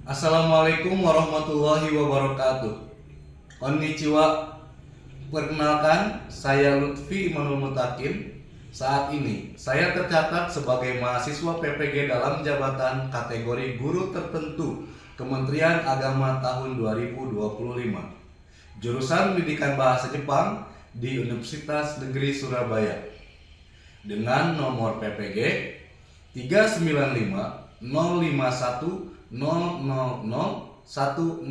Assalamualaikum warahmatullahi wabarakatuh. Konnichiwa. Perkenalkan, saya Lutfi Imanul Mutakin. Saat ini saya tercatat sebagai mahasiswa PPG dalam jabatan kategori guru tertentu Kementerian Agama tahun 2025. Jurusan Pendidikan Bahasa Jepang di Universitas Negeri Surabaya. Dengan nomor PPG 395 051 0001020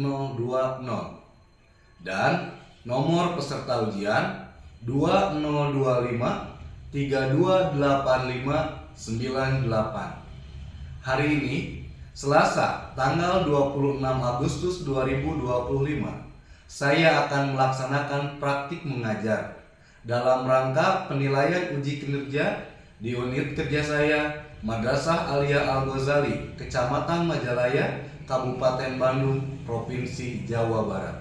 dan nomor peserta ujian 2025 328598. Hari ini Selasa tanggal 26 Agustus 2025, saya akan melaksanakan praktik mengajar dalam rangka penilaian uji kinerja di unit kerja saya Madrasah Aliyah Al-Ghazali, Kecamatan Majalaya, Kabupaten Bandung, Provinsi Jawa Barat.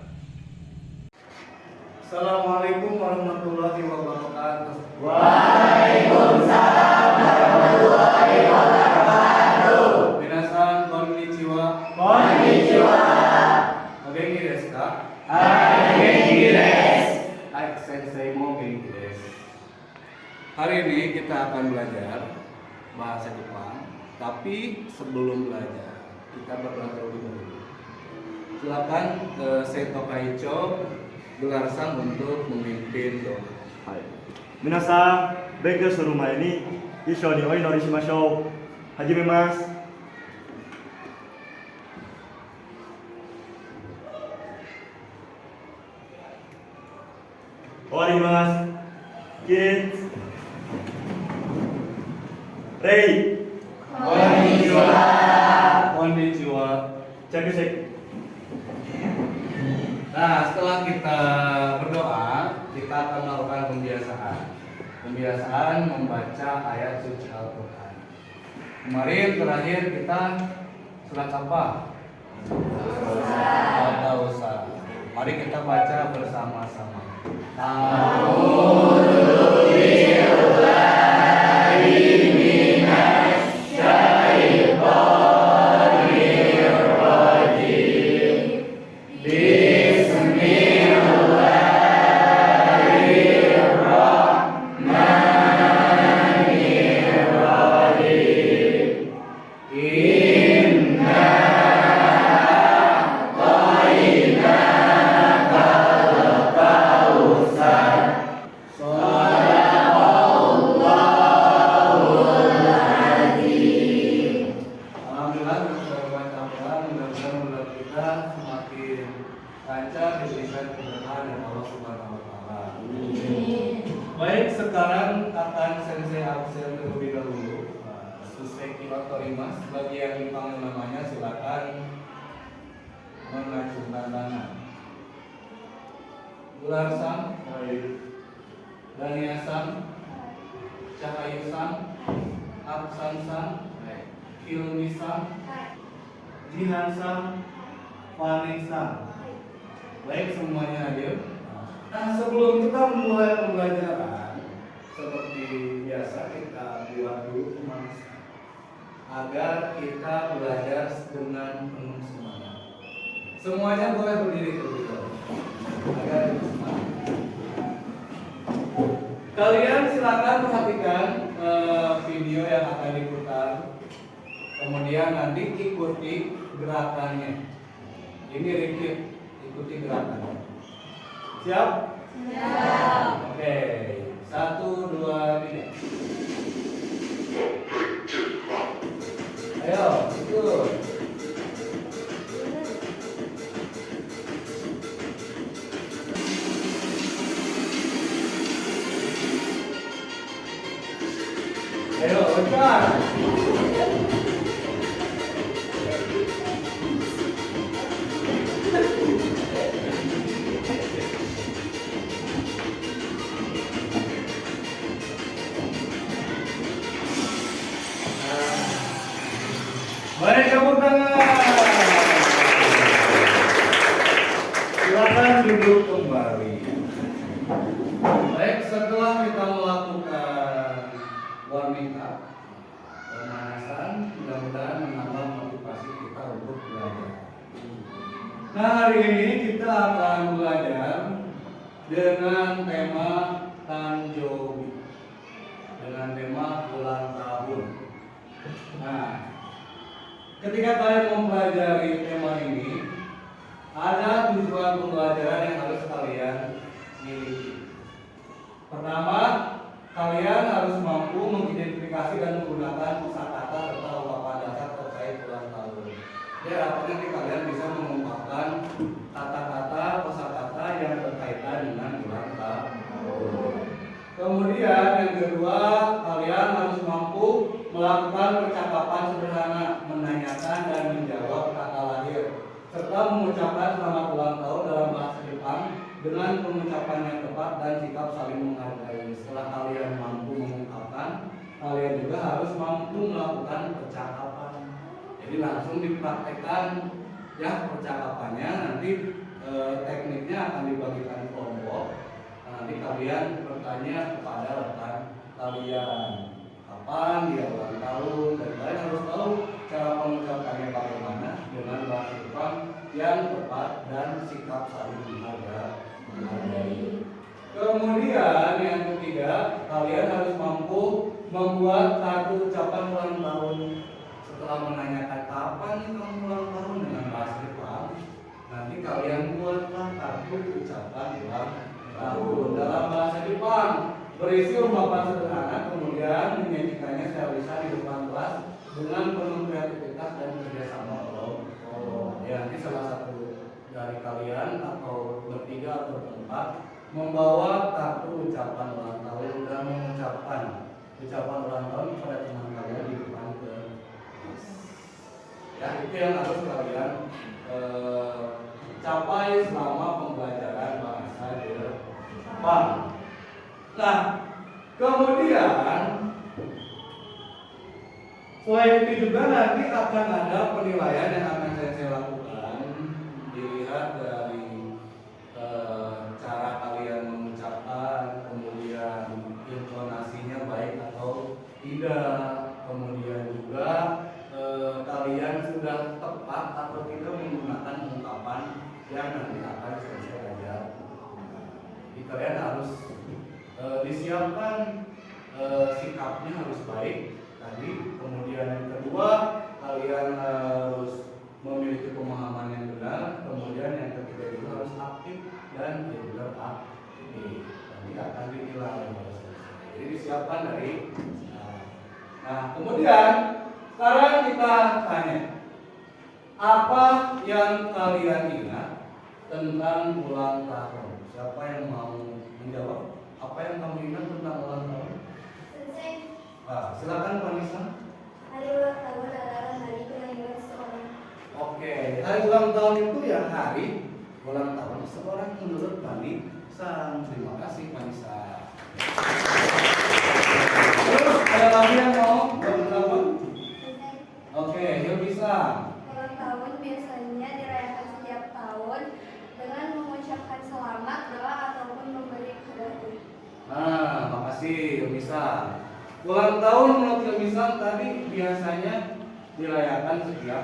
Assalamualaikum warahmatullahi wabarakatuh. Waalaikumsalam warahmatullahi wabarakatuh. Minasan konnichiwa. Konnichiwa. Ogenki desu ka? Genki desu. Sensei mo genki desu. Hari ini kita akan belajar bahasa Jepang, tapi sebelum belajar kita berdoa terlebih dahulu. Silakan Seto Kaicho Gelarsan untuk memimpin doa. 皆さん、勉強する前に一緒にお祈りしましょう。始めます。終わります。起立。礼。Konnichiwa.着席。 Nah, setelah kita berdoa, kita akan melakukan pembiasaan membaca ayat suci Al-Quran. Kemarin terakhir kita surat apa? Al-Tausar. Mari kita baca bersama-sama. Baik, sekarang akan sensei absen terlebih dahulu. Suseki Otorimas, bagi yang dipanggil namanya silakan mengacungkan tangan. Gularsan, Daniasan, Cahayusan, Absansan, Kilmisan, Jihansan, Vanesan. Baik, semuanya hadir. Nah, sebelum kita memulai pembelajaran, seperti biasa kita buat dulu pemanasan agar kita belajar dengan penuh semangat. Semuanya boleh berdiri terlebih dahulu agar kita semangat. Kalian silakan perhatikan video yang akan diputar, kemudian nanti ikuti gerakannya. Ini repeat, ikuti gerakannya. Siap? Siap. Oke, 1, 2, 3. Ayo, ikut. Ayo, cepat. Baik, tepuk tangan. Silakan duduk kembali. Baik, setelah kita melakukan warming up, pemanasan, mudah-mudahan menambah motivasi kita untuk belajar. Nah, hari ini kita akan belajar dengan tema Tanjobi, dengan tema ulang tahun. Nah, ketika kalian mempelajari tema ini, ada tujuan pembelajaran yang harus kalian miliki. Pertama, kalian harus mampu mengidentifikasi dan menggunakan kosakata serta ungkapan dasar terkait ulang tahun. Ya, nanti kalian bisa mengungkapkan kata-kata kosakata yang berkaitan dengan ulang tahun. Kemudian yang kedua, kalian harus mampu melakukan percakapan sederhana, menanyakan dan menjawab kata lahir, serta mengucapkan selamat ulang tahun dalam bahasa Jepang dengan pengucapan yang tepat dan sikap saling menghargai. Setelah kalian mampu mengungkapkan, kalian juga harus mampu melakukan percakapan. Jadi langsung dipraktekkan ya percakapannya. Nanti tekniknya akan dibagikan kelompok. Nanti kalian bertanya kepada rekan kalian kapan dia ulang tahun, dan kalian harus tahu cara pengucapannya bagaimana dengan bahasa Jepang yang tepat dan sikap saling menghargai. Kemudian yang ketiga, kalian harus mampu membuat kartu ucapan ulang tahun. Setelah menanyakan kapan kamu ulang tahun dengan bahasa Jepang, nanti kalian buatlah kartu ucapan ulang tahun dalam bahasa Jepang, berisi ungkapan sederhana, kemudian menyajikannya secara lisan di depan kelas dengan penuh kreativitas dan kerjasama kelompok. Ya, nanti salah satu dari kalian atau bertiga atau berempat membawa kartu ucapan ulang tahun dan mengucapkan ucapan ulang tahun kepada teman kalian di depan kelas. Ya, itu yang harus kalian capai selama pembelajaran bahasa Jepang. Nah, kemudian selain itu juga nanti akan ada penilaian yang akan saya lakukan, dilihat dari cara kalian mengucapkan, kemudian intonasinya baik atau tidak, kemudian juga kalian sudah tepat atau tidak menggunakan ungkapan yang nanti akan saya ajar. Jadi kalian harus disiapkan sikapnya harus baik tadi. Kemudian yang kedua, kalian harus memiliki pemahaman yang benar. Kemudian yang ketiga juga harus aktif dan benar aktif. Nanti akan dinilai. Jadi disiapkan dari. Nah, kemudian sekarang kita tanya, apa yang kalian ingat tentang ulang tahun? Siapa yang mau menjawab? Apa yang kamu ingat tentang ulang tahun? Sensei, Silakan Vanessa. hari ulang tahun adalah hari kelahiran seseorang. Oke, hari ulang tahun itu ya hari ulang tahun seseorang menurut Vanessa. Terima kasih Vanessa. Terus ada lagi yang mau berpendapat? Sensei, Oke, yuk bisa. ulang tahun biasanya dirayakan setiap tahun dengan mengucapkan selamat, doa, ataupun memberi hadiah. Nah, makasih Yomisa. Ulang tahun menurut Yomisa tadi biasanya dirayakan setiap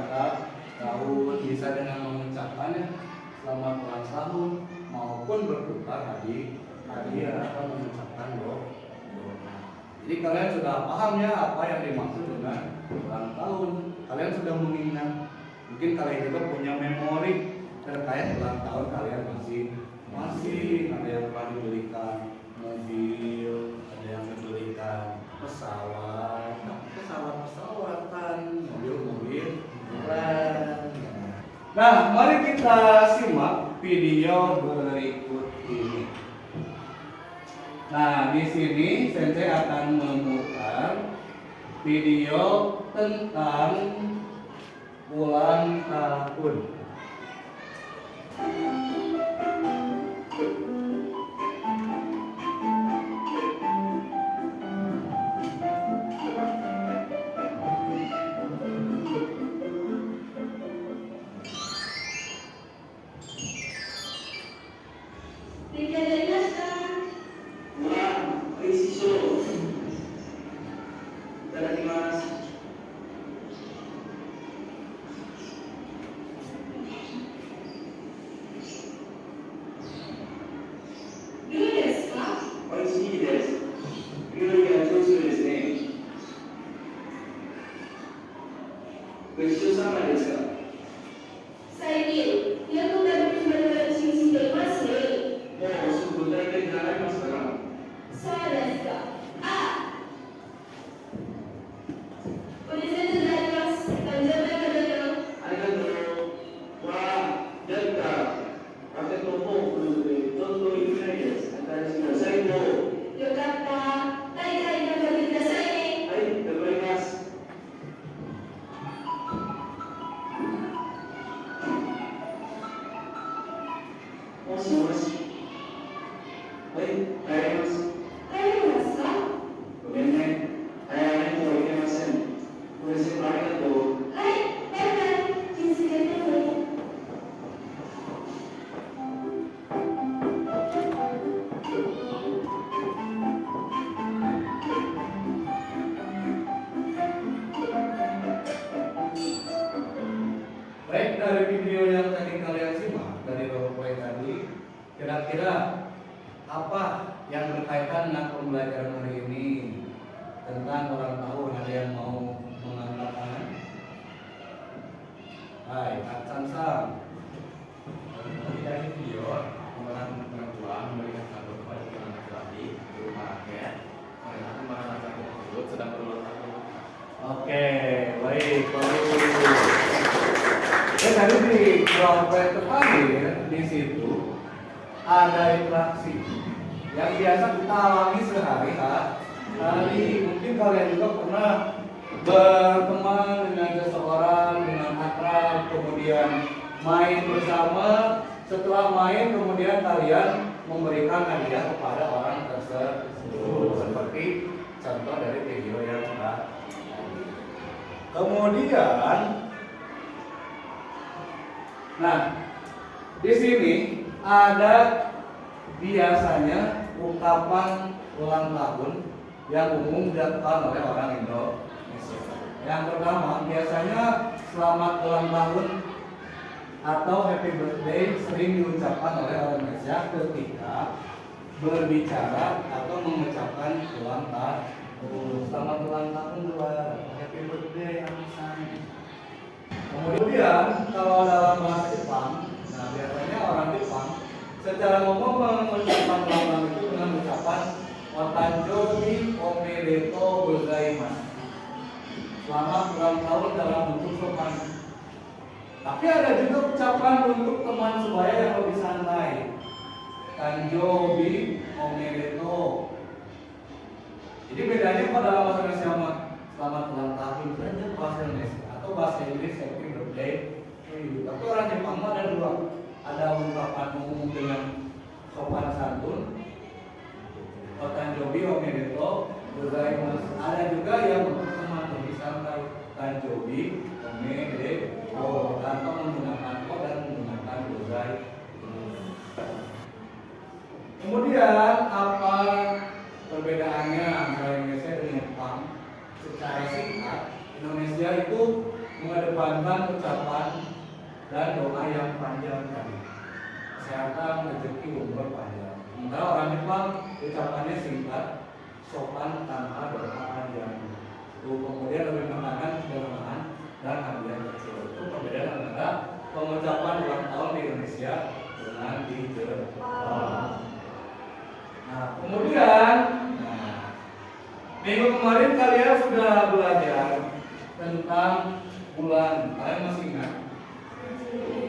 tahun, bisa dengan mengucapkannya selamat ulang tahun maupun bertukar hadiah atau mengucapkan doa. Jadi kalian sudah paham ya apa yang dimaksud dengan ulang tahun. Kalian sudah mengingat, mungkin kalian juga punya memori terkait ulang tahun kalian masing-masing. Ada yang pernah dibelikan mobil, ada yang dibelikan pesawatan, mobil keren. Nah, mari kita simak video berikut ini. Nah, di sini Sensei akan memutar video tentang ulang tahun. ごちそうさまですか。最近、よく食べる話していますね。もうすぐ大体習いますから。そうですか。あ、プレゼントになります。誕生日おめでとう。ありがとう。わあ、だったら、あけともうでどんどん行きたいです。新しいの最高。よかった。大会頑張ってくださいね。はい、頑張ります。もしもし。はい、帰ります。帰りますか？ごめんね。早めにはいけません。プレゼントありがとう。はい、バイバイ。気をつけてね。Baik, dari video yang tadi kalian simak dari PowerPoint tadi, kira-kira apa yang berkaitan dengan pembelajaran hari ini tentang ulang tahun? Ada yang mau mengangkat tangan? Hai, Kak Samsam. Dari video pembahasan perempuan memberikan kado kepada pasangan laki-laki berupa raket karena pasangan laki-laki tersebut sedang berulang tahun. Oke, baik, bagus. Dan tadi di PowerPoint terakhir di situ ada interaksi yang biasa kita alami sehari-hari. Mungkin kalian juga pernah berteman dengan seseorang dengan akrab, kemudian main bersama. Setelah main, kemudian kalian memberikan hadiah kepada orang tersebut, seperti contoh dari video yang tadi. Kemudian, nah di sini ada biasanya ungkapan ulang tahun yang umum dilakukan oleh orang Indonesia. Yang pertama, biasanya selamat ulang tahun atau happy birthday sering diucapkan oleh orang Indonesia ketika berbicara atau mengucapkan ulang tahun. Selamat ulang tahun dua, happy birthday Amisan. Kemudian kalau dalam bahasa Jepang, nah biasanya orang Jepang secara umum mengucapkan ulang tahun itu dengan ucapan Otanjobi omedetou gozaimasu. Selamat ulang tahun dalam bentuk sopan. Tapi ada juga ucapan untuk teman sebaya yang lebih santai. Tanjobi omedetou. Jadi bedanya pada dalam bahasa Indonesia sama selamat ulang tahun saja bahasa Indonesia atau bahasa Inggris happy birthday. Tapi orang Jepang ada dua. Ada ungkapan umum dengan sopan santun. Otanjobi omedetou gozaimasu. Ada juga yang untuk teman lebih santai. Tanjobi omedetou tanpa menggunakan ko dan menggunakan gozai. Kemudian apa perbedaannya antara Indonesia dan Jepang? Secara singkat, Indonesia itu mengedepankan ucapan dan doa yang panjang tadi. Kesehatan, rezeki, umur panjang. Sementara orang Jepang ucapannya singkat, sopan tanpa doa panjang. Kemudian lebih menekankan kesederhanaan dan hadiah kecil. Itu perbedaan antara pengucapan ulang tahun di Indonesia dengan di Jepang. Nah, kemudian minggu kemarin kalian sudah belajar tentang bulan. Kalian masih ingat?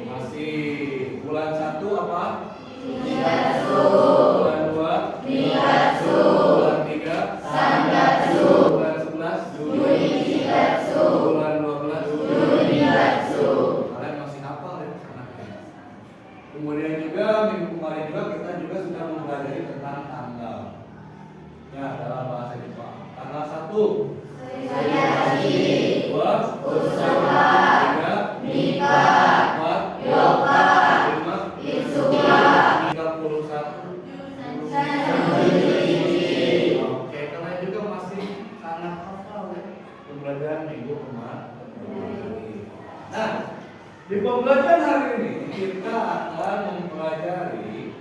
Masih. Bulan 1 apa? Shigatsu. Bulan 2? Nigatsu. Bulan 3? Sangatsu. Bulan 11? Junishigatsu. Bulan 12? Junigatsu. Kalian masih hafal ya? Kemudian juga minggu kemarin juga kita juga sudah mempelajari tentang tanggal. Ya, dalam bahasa Jepang. Tanggal 1 Sugayashi. 2 Usaha. 3 Nikah. 4 Yoka. 5 Itsuga. 31. Sanjuichi. Oke, kalian juga masih sangat hafal ya pembelajaran minggu kemarin. Nah, di pembelajaran hari ini kita akan mempelajari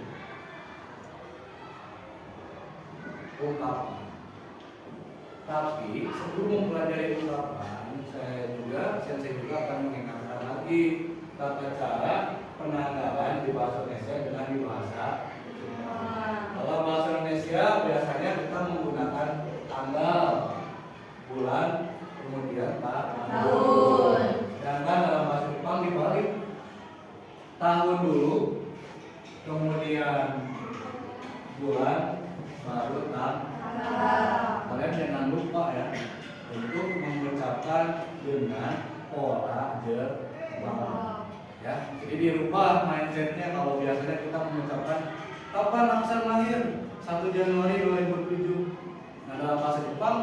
ungkapan Tapi sebelum mempelajari ungkapan, sensei juga akan mengingatkan lagi tata cara penanggalan di bahasa Indonesia dengan di bahasa Jepang. Kalau bahasa Indonesia biasanya kita menggunakan tanggal, bulan, kemudian tahun. Sedangkan dalam bahasa Jepang dibalik, tahun dulu, kemudian bulan, baru tanggal. Kalian jangan lupa ya untuk mengucapkan dengan pola Jepang. Ya, jadi dirubah mindsetnya. Kalau biasanya kita mengucapkan kapan Aksan lahir 1 Januari 2007. Nah, dalam bahasa Jepang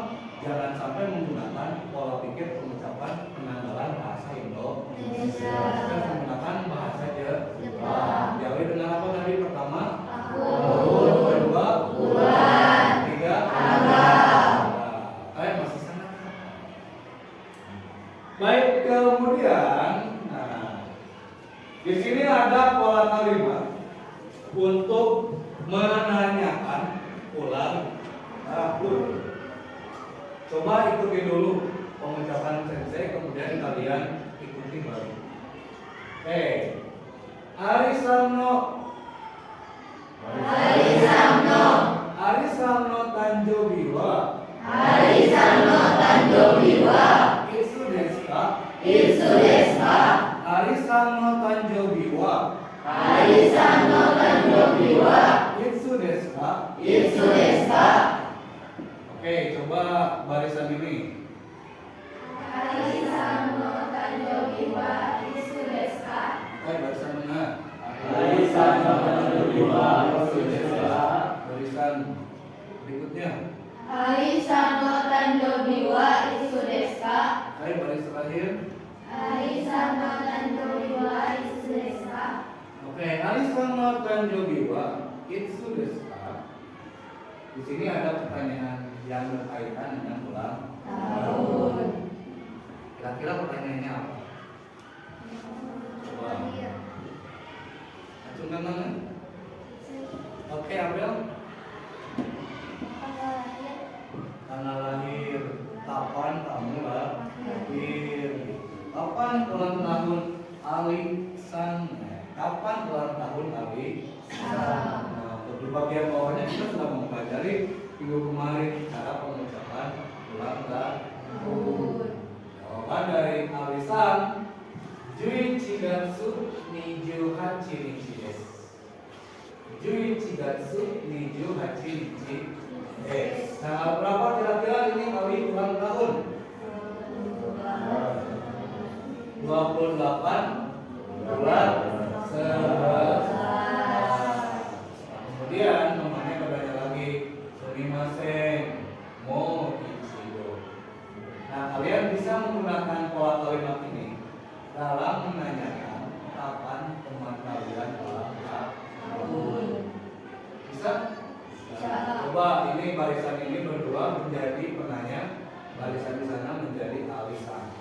jangan sampai menggunakan pola pikir pengucapan penanggalan bahasa Indonesia. Kita menggunakan bahasa Jepang. Diawali dengan apa tadi? Pertama, tahun, kedua, bulan, ketiga, tanggal. Kalian masih sangat. Baik, kemudian, di sini ada pola kalimat untuk menanyakan ulang tahun. Coba ikuti dulu pengucapan sensei, kemudian kalian ikuti baru. Arisanno. Arisanno. Arisanno Tanjobi wa. Arisanno Tanjobi wa. Itsu desu ka? Itsu desu ka? Arisanno Tanjobi wa. Arisanno Tanjobi wa. Itsu desu ka? Itsu desu ka? Oke, coba barisan ini. Arisanno Tanjobi wa itsu desu ka? Oke, barisan benar. Arisanno Tanjobi wa itsu desu ka? Barisan berikutnya. Arisanno Tanjobi wa itsu desu ka? Oke, baris terakhir. Arisanno Tanjobi wa itsu desu ka? Oke, Arisanno Tanjobi wa itsu desu ka? Di sini ada pertanyaan yang berkaitan dengan ulang tahun. Kira-kira pertanyaannya apa? Coba. Acungkan tangan. Oke, Abel. Tanggal lahir. Kapan kamu lahir? Kapan ulang tahun Alisan? Kapan ulang tahun Alisan? Nah, untuk di bagian bawahnya kita sudah mempelajari minggu kemarin cara pengucapan ulang tahun. Jawaban dari Alisan, Juichi Gatsu 28 nichi desu. 11 Gatsu 28 nichi desu. Tanggal berapa kira-kira ini kali ulang tahun? 28 bulan 11. Kemudian namanya berbeda lagi, sumimasen mo ichido. Nah, kalian bisa menggunakan pola kalimat ini dalam menanyakan kapan teman kalian ulang tahun. Bisa? Coba ini barisan ini berdua menjadi penanya, barisan di sana menjadi alisan.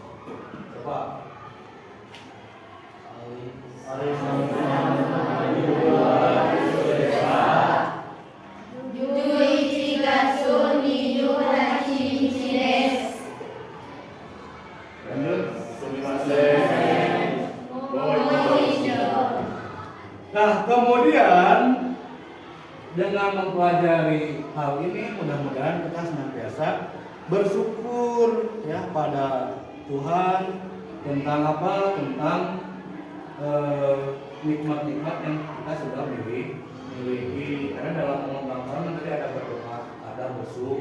Coba. Juichi Gatsu 28 nichi desu. Lanjut. Sumimasen. Nah, kemudian dengan mempelajari hal ini mudah-mudahan kita senantiasa bersyukur ya pada Tuhan tentang apa? Tentang nikmat-nikmat yang kita sudah miliki. Karena dalam ulang tahun nanti ada berdoa, ada bersyukur.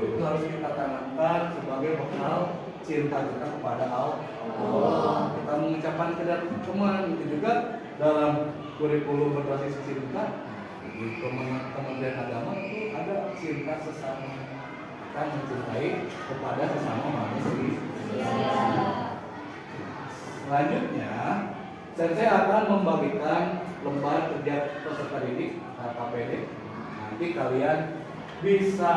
Itu harus kita tanamkan sebagai bekal cinta kita kepada Allah. Kita mengucapkan kepada teman itu juga dalam kurikulum berbasis cinta di Kementerian Agama itu ada cinta sesama. Kita mencintai kepada sesama manusia. Selanjutnya, saya akan membagikan lembar kerja peserta didik KPD. Nanti kalian bisa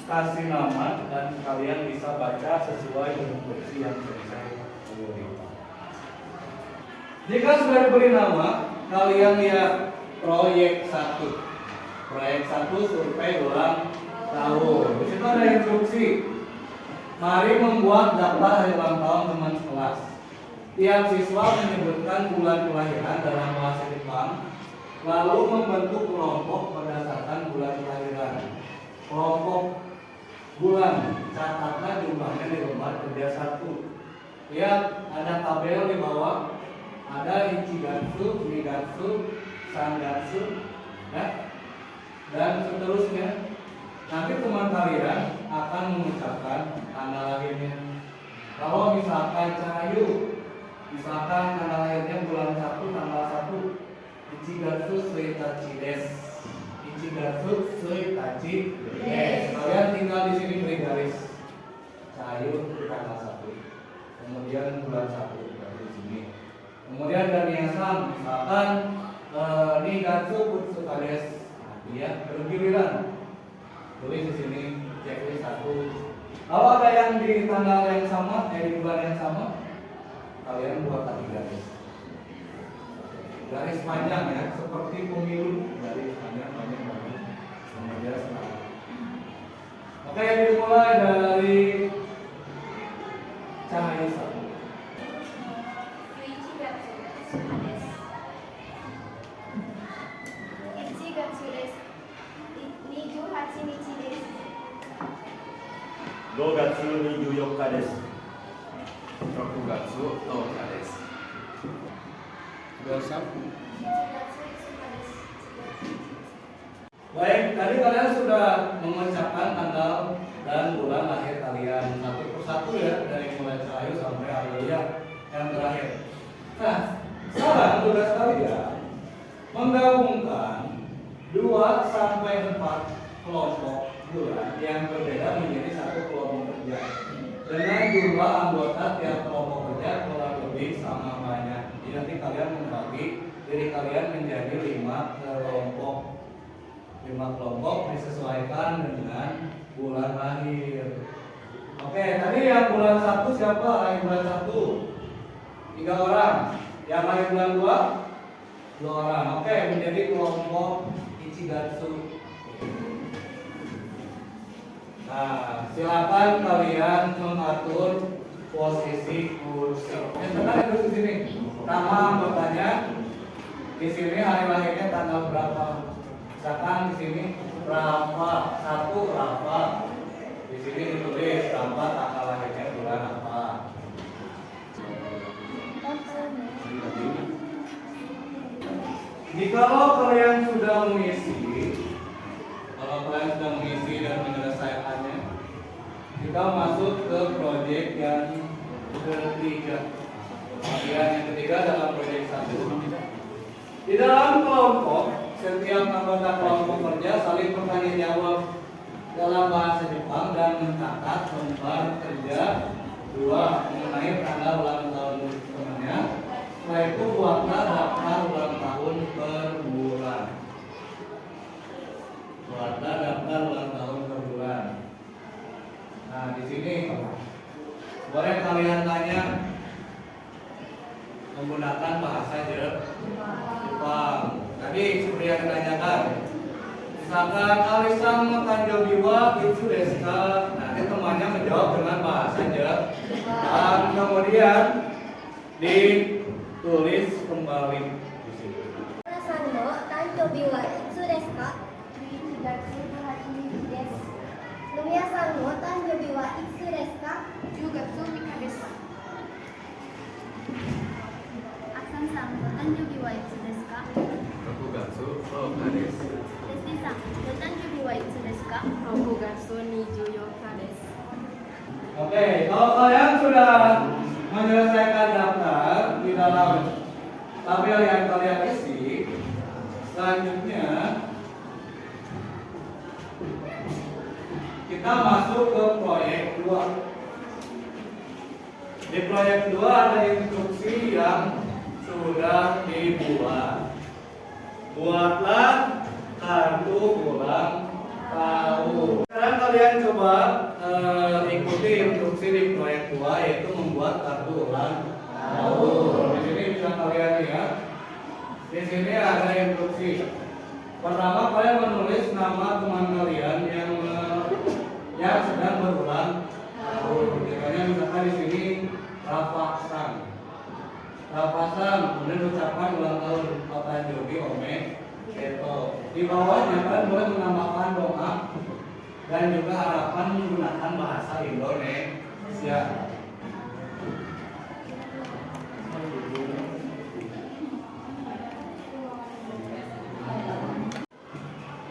kasih nama dan kalian bisa baca sesuai instruksi yang saya berikan. Jika sudah diberi nama, kalian lihat proyek 1. Proyek 1 survei ulang tahun. Di situ ada instruksi. Mari membuat daftar hari ulang tahun teman sekelas. Tiap siswa menyebutkan bulan kelahiran dalam bahasa Jepang, lalu membentuk kelompok berdasarkan bulan kelahiran. Kelompok bulan, catatlah jumlahnya di lembar kerja 1. Lihat ada tabel di bawah, ada Ichigatsu, Nigatsu, Sangatsu, ya, dan seterusnya. Nanti teman kalian akan mengucapkan tanggal lahirnya. Kalau misalkan Cahayu, misalkan tanggal lahirnya bulan 1 tanggal 1, Ichigatsu Suitachi desu. Ichigatsu Suitachi desu. Kalian tinggal di sini beri garis. Cahayu tanggal 1. Kemudian bulan 1 di sini. Kemudian dari Yasan, misalkan Nigatsu Kutsuka desu. Nah, dia bergiliran. Tulis di sini checklist 1. Kalau ada yang di tanggal yang sama, di bulan yang sama, kalian buat lagi garis. Garis panjang ya, seperti pemilu, garis panjang. Kemudian selanjutnya. Oke, dimulai dari Cahaya 1. Gogatsu 24 desu. Rokugatsu Touka desu. Baik, tadi kalian sudah mengucapkan tanggal dan bulan lahir kalian satu persatu ya, dari mulai Cahayu sampai Aurelia yang terakhir. Nah, sekarang tugas kalian menggabungkan 2 sampai 4 kelompok bulan yang berbeda menjadi satu kelompok kerja dengan jumlah anggota tiap kelompok kerja kurang lebih sama banyak. Jadi nanti kalian membagi diri kalian menjadi 5 kelompok. 5 kelompok disesuaikan dengan bulan lahir. Oke, tadi yang bulan 1 siapa? Lahir bulan 1 3 orang. Yang lahir bulan 2 2 orang. Oke, menjadi kelompok Ichigatsu. Nah, silakan kalian mengatur posisi kursi. Yang benar duduk di sini. Nama anggotanya. Di sini hari lahirnya tanggal berapa? Misalkan di sini Rafa 1 Rafa. Di sini ditulis Rafa tanggal lahirnya bulan apa. Jikalau kalian sudah mengisi, dan menyelesaikannya, kita masuk ke proyek yang ketiga. Bagian yang ketiga dalam proyek 1. Di dalam kelompok, setiap anggota kelompok kerja saling bertanya jawab dalam bahasa Jepang dan mencatat lembar kerja 2 mengenai tanggal ulang tahun temannya. Setelah itu buatlah daftar ulang tahun per bulan. Buatlah daftar ulang tahun per bulan. Nah, di sini boleh kalian tanya menggunakan bahasa Jepang. Tadi seperti yang ditanyakan. Misalkan Alisan no tanjobi wa itsu desu ka? Nanti temannya menjawab dengan bahasa Jepang. Dan kemudian ditulis kembali di sini. Alisan no tanjobi wa itsu desu ka? 1月18日です。Lumiya-san no tanjobi wa itsu desu ka? 10月3日です。Aksan-san no tanjobi wa itsu desu ka? Rokugatsu Touka desu. Desti-san no tanjobi wa itsu desu ka? 6月24日です。 Oke, kalau kalian sudah menyelesaikan daftar di dalam tabel yang kalian isi, selanjutnya kita masuk ke proyek 2. Di proyek 2 ada instruksi yang sudah dibuat. Buatlah kartu ulang tahun. Sekarang kalian coba ikuti instruksi di proyek 2, yaitu membuat kartu ulang tahun. Di sini bisa kalian lihat. Di sini ada instruksi. Pertama kalian menulis nama teman kalian yang sedang berulang tahun. Misalnya di sini Rafasan. Rafasan, kemudian ucapan ulang tahun Bapak Jogi Ome Eto. Di bawahnya kalian boleh menambahkan doa dan juga harapan menggunakan bahasa Indonesia.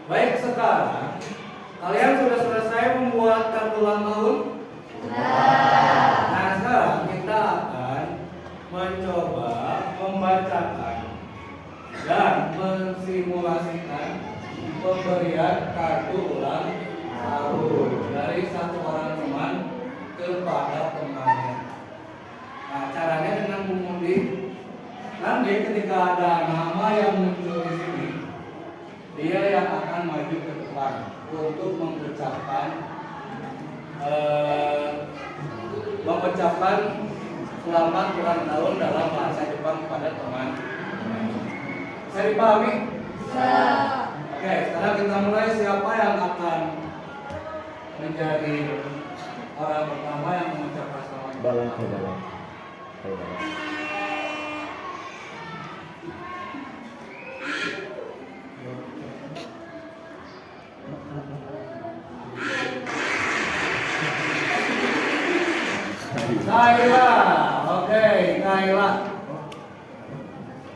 Baik, sekarang kalian sudah selesai membuat kartu ulang tahun? Nah, sekarang kita akan mencoba membacakan dan mensimulasikan pemberian kartu ulang tahun dari satu orang teman kepada temannya. Nah, caranya dengan mengundi. Nanti ketika ada nama yang muncul di sini, dia yang akan maju ke depan untuk mengucapkan selamat ulang tahun dalam bahasa Jepang kepada teman. Bisa dipahami? Oke, sekarang kita mulai. Siapa yang akan menjadi orang pertama yang mengucapkan selamat? Balang. Kaila, oke, Kaila.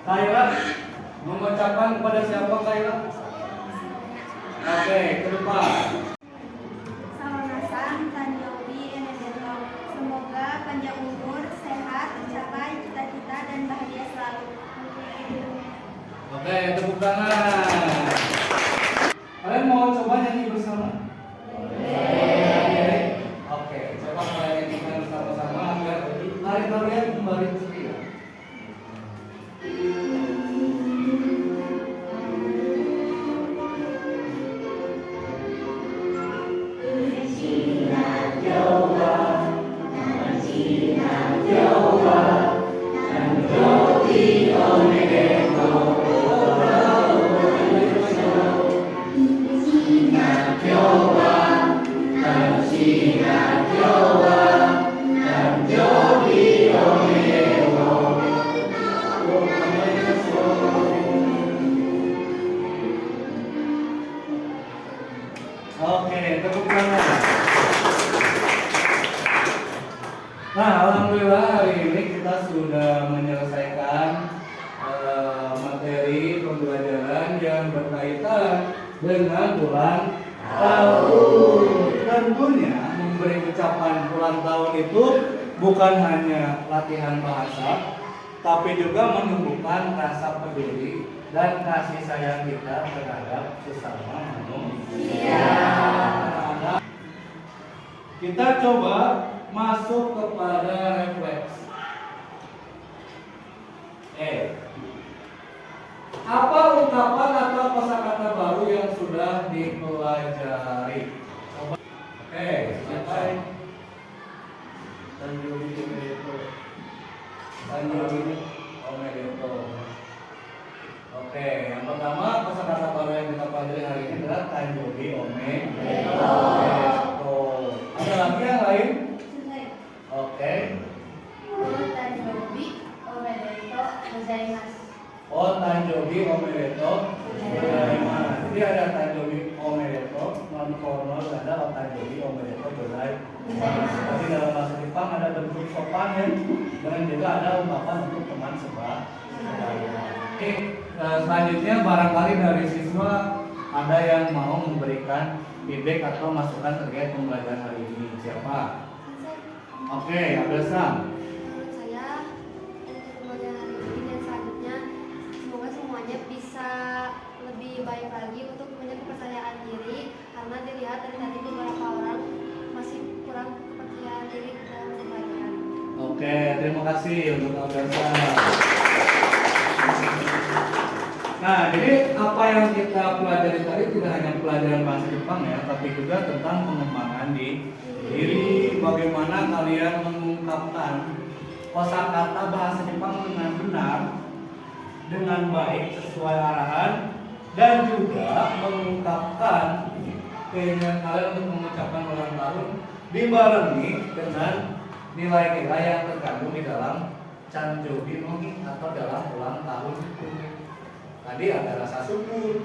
Kaila, mengucapkan kepada siapa Kaila? Oke, ke depan. Samanasan Tanjobi Emedeto. Semoga panjang umur, sehat, mencapai cita-cita dan bahagia selalu. Oke, tepuk tangan. Kalian mau coba nyanyi bersama? Oke, coba kalian nyanyikan bersama-sama agar hari kalian kembali ke setia. Oke, tepuk tangan. Nah, alhamdulillah hari ini kita sudah menyelesaikan materi pembelajaran yang berkaitan dengan ulang tahun. Tentunya memberi ucapan ulang tahun itu bukan hanya latihan bahasa, tapi juga menumbuhkan rasa peduli dan kasih sayang kita terhadap sesama manusia. Kita coba masuk kepada refleks. Apa ungkapan atau kosakata baru yang sudah dipelajari? Coba. Siapa? Tanjobi Omedeto. Oke, yang pertama kosakata baru yang kita pelajari hari ini adalah Tanjobi Omedeto. Ada lagi yang lain? Oke. Tanjobi Omedeto gozaimasu. Oh, Tanjobi Omedeto gozaimasu. Jadi ada Tanjobi Omedeto, non formal ada Tanjobi Omedeto gozaimasu. Tapi dalam bahasa Jepang ada bentuk sopan ya, dan juga ada ungkapan untuk teman sebaya. Oke, selanjutnya barangkali dari siswa ada yang mau memberikan feedback atau masukan terkait pembelajaran hari ini. Siapa? Oke, Abdul Sam. Menurut saya untuk pembelajaran hari ini dan selanjutnya semoga semuanya bisa lebih baik lagi untuk punya kepercayaan diri, karena dilihat dari tadi beberapa orang masih kurang kepercayaan diri dalam pembelajaran. Oke, terima kasih untuk Abdul Sam. Nah, jadi apa yang kita pelajari tadi tidak hanya pelajaran bahasa Jepang ya, tapi juga tentang pengembangan diri, bagaimana kalian mengungkapkan kosakata bahasa Jepang dengan benar, dengan baik sesuai arahan dan juga mengungkapkan keinginan kalian untuk mengucapkan ulang tahun dibarengi dengan nilai-nilai yang terkandung di dalam Canjobi Nomi atau dalam ulang tahun itu. Tadi ada rasa syukur,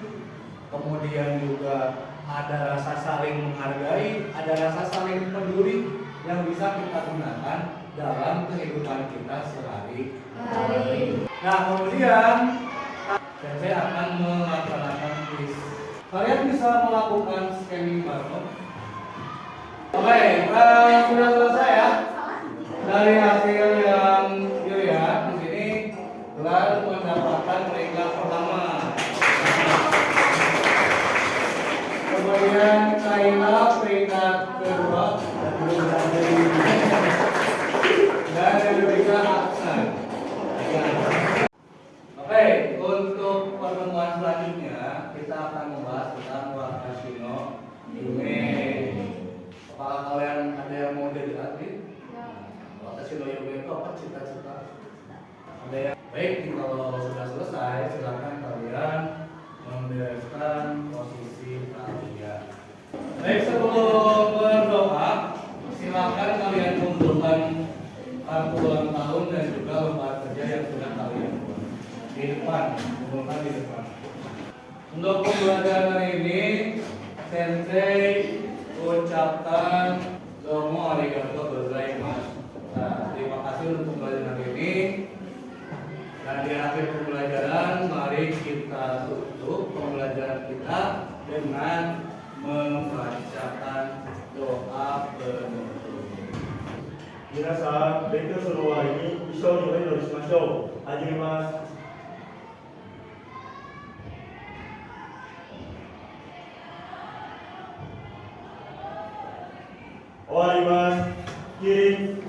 kemudian juga ada rasa saling menghargai, ada rasa saling peduli yang bisa kita gunakan dalam kehidupan kita sehari-hari. Nah, kemudian saya akan melaksanakan quiz. Kalian bisa melakukan scanning barcode. Oke, sudah selesai ya. Dari hasil yang dilihat di sini, Glenn mendapatkan peringkat pertama. Kemudian Kaila peringkat kedua dan yang ketiga Aksan. Oke, untuk pertemuan selanjutnya kita akan membahas tentang Wakashino Yume. Apakah kalian ada yang mau jadi atlet? Wakashino Yume itu apa cita-cita? Ada yang baik? Kalau sudah selesai, silakan kalian membereskan posisi kalian. Baik, sebelum berdoa, silakan kalian kumpulkan kartu ulang tahun dan juga lembar kerja yang sudah kalian buat di depan, kumpulkan di depan. Untuk pembelajaran hari ini, Sensei ucapkan domo arigato gozaimasu. Nah, terima kasih untuk pembelajaran hari ini. Dan di akhir pembelajaran, mari kita tutup pembelajaran kita dengan membacakan doa penutup. Minasan, benkyou suru wa ni ishou ni o inori shimashou. Hajimemasu. Owarimasu. Kirin.